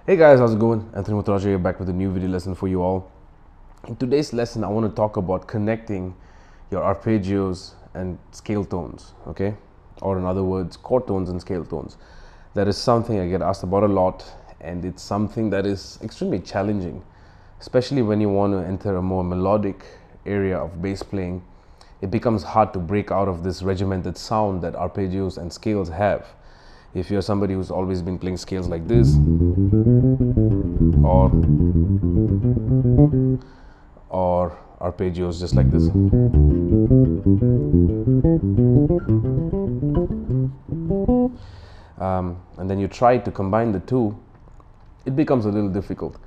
Hey guys, how's it going? Anthony Muthurajah here, back with a new video lesson for you all. In today's lesson, I want to talk about connecting your arpeggios and scale tones, okay? Or in other words, chord tones and scale tones. That is something I get asked about a lot, and it's something that is extremely challenging, especially when you want to enter a more melodic area of bass playing. It becomes hard to break out of this regimented sound that arpeggios and scales have. If you're somebody who's always been playing scales like this, or arpeggios just like this, and then you try to combine the two, it becomes a little difficult.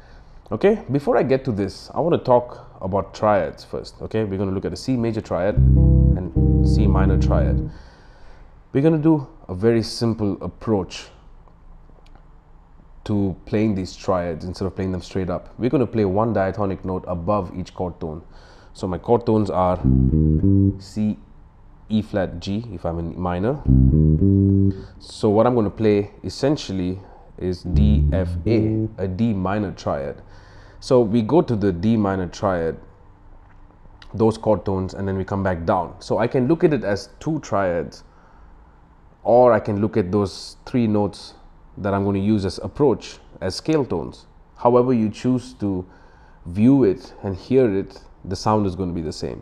Okay, before I get to this, I want to talk about triads first. Okay, we're going to look at a C major triad and C minor triad. We're going to do a very simple approach to playing these triads instead of playing them straight up. We're going to play one diatonic note above each chord tone. So my chord tones are C, E flat, G if I'm in minor. So what I'm going to play essentially is D, F, a D minor triad. So we go to the D minor triad, those chord tones, and then we come back down. So I can look at it as two triads, or I can look at those three notes that I'm going to use as approach as scale tones. However you choose to view it and hear it, the sound is going to be the same.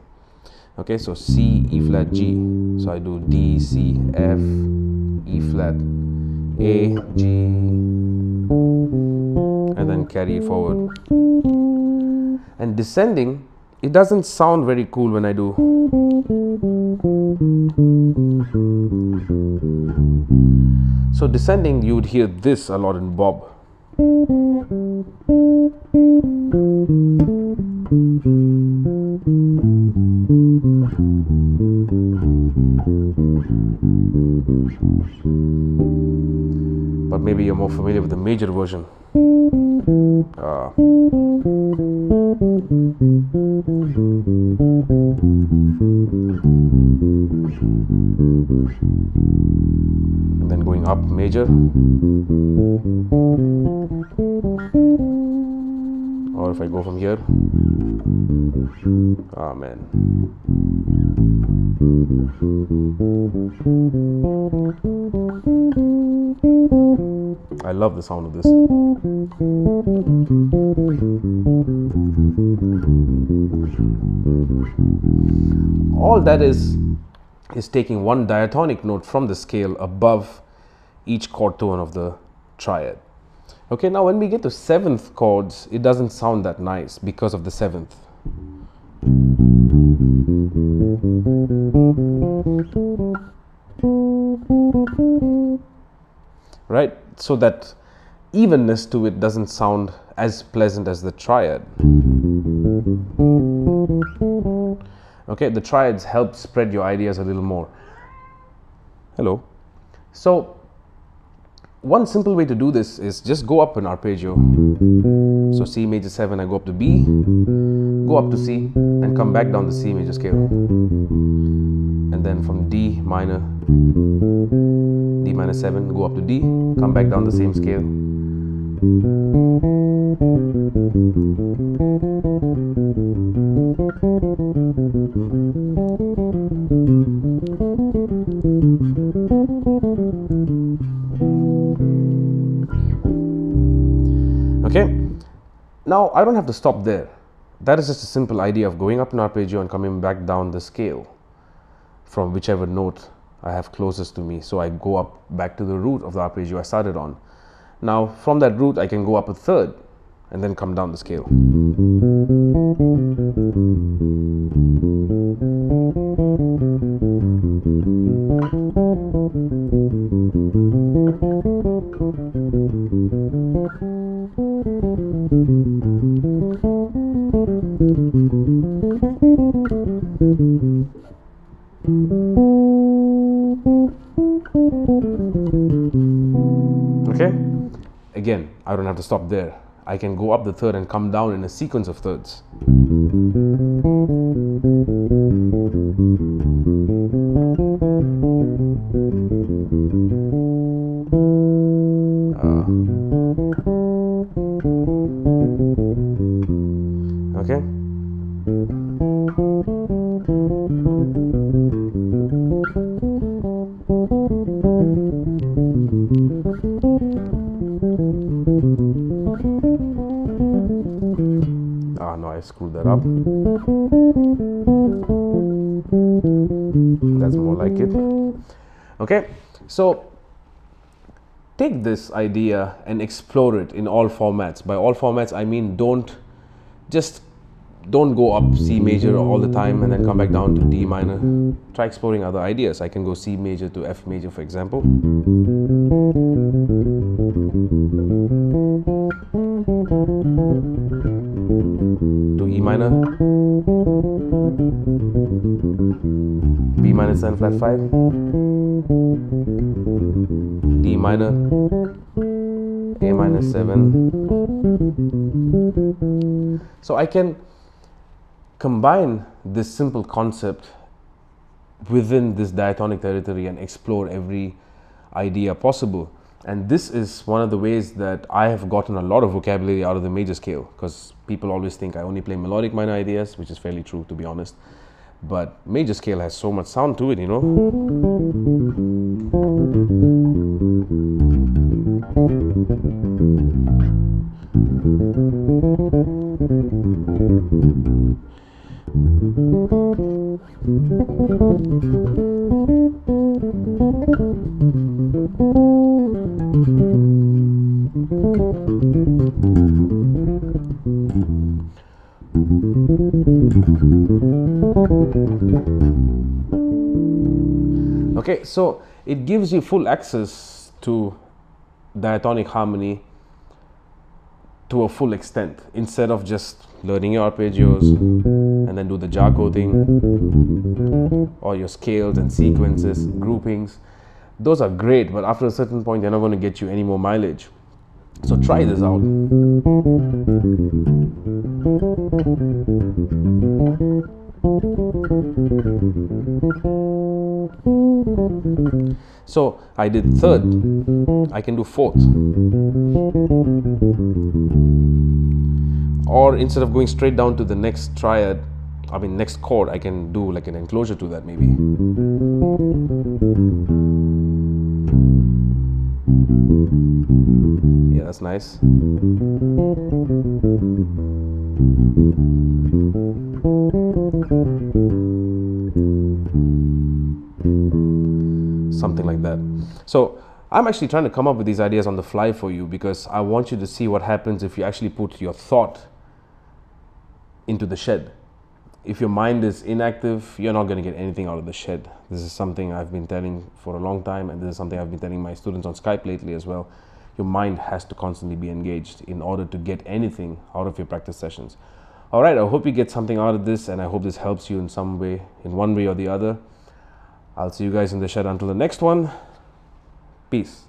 Okay, so C, E flat, G. So I do D, C, F, E flat, A, G, and then carry it forward. And descending, it doesn't sound very cool when I do. So descending, you would hear this a lot in bob. But maybe you're more familiar with the major version. And then going up major, or if I go from here, oh man, I love the sound of this. All that is taking one diatonic note from the scale above each chord tone of the triad. Okay, now when we get to seventh chords, it doesn't sound that nice because of the seventh. Right? So that evenness to it doesn't sound as pleasant as the triad. Okay, the triads help spread your ideas a little more. Hello. So one simple way to do this is just go up an arpeggio. So C major 7, I go up to B, go up to C, and come back down the C major scale. And then from D minor 7, go up to D, come back down the same scale. Okay, now I don't have to stop there. That is just a simple idea of going up an arpeggio and coming back down the scale from whichever note I have closest to me. So I go up back to the root of the arpeggio I started on. Now from that root I can go up a third and then come down the scale. Okay, again, I don't have to stop there. I can go up the third and come down in a sequence of thirds. screwed that up. That's more like it. Okay, so take this idea and explore it in all formats. By all formats, I mean don't go up C major all the time and then come back down to D minor. Try exploring other ideas. I can go C major to F major, for example. To E minor. B minor 7 flat 5. D minor. A minor 7. So I can combine this simple concept within this diatonic territory and explore every idea possible. And this is one of the ways that I have gotten a lot of vocabulary out of the major scale, because people always think I only play melodic minor ideas, which is fairly true, to be honest. But major scale has so much sound to it, you know. Okay, so it gives you full access to diatonic harmony to a full extent, instead of just learning your arpeggios and then do the Jaco thing, or your scales and sequences, groupings. Those are great, but after a certain point, they're not going to get you any more mileage. So try this out. So I did third, I can do fourth. Or instead of going straight down to the next triad, next chord, I can do like an enclosure to that maybe. Yeah, that's nice. Something like that. So I'm actually trying to come up with these ideas on the fly for you, because I want you to see what happens if you actually put your thought into the shed. If your mind is inactive, you're not going to get anything out of the shed. This is something I've been telling for a long time, and this is something I've been telling my students on Skype lately as well. Your mind has to constantly be engaged in order to get anything out of your practice sessions. All right, I hope you get something out of this, and I hope this helps you in some way, in one way or the other. I'll see you guys in the shed until the next one. Peace.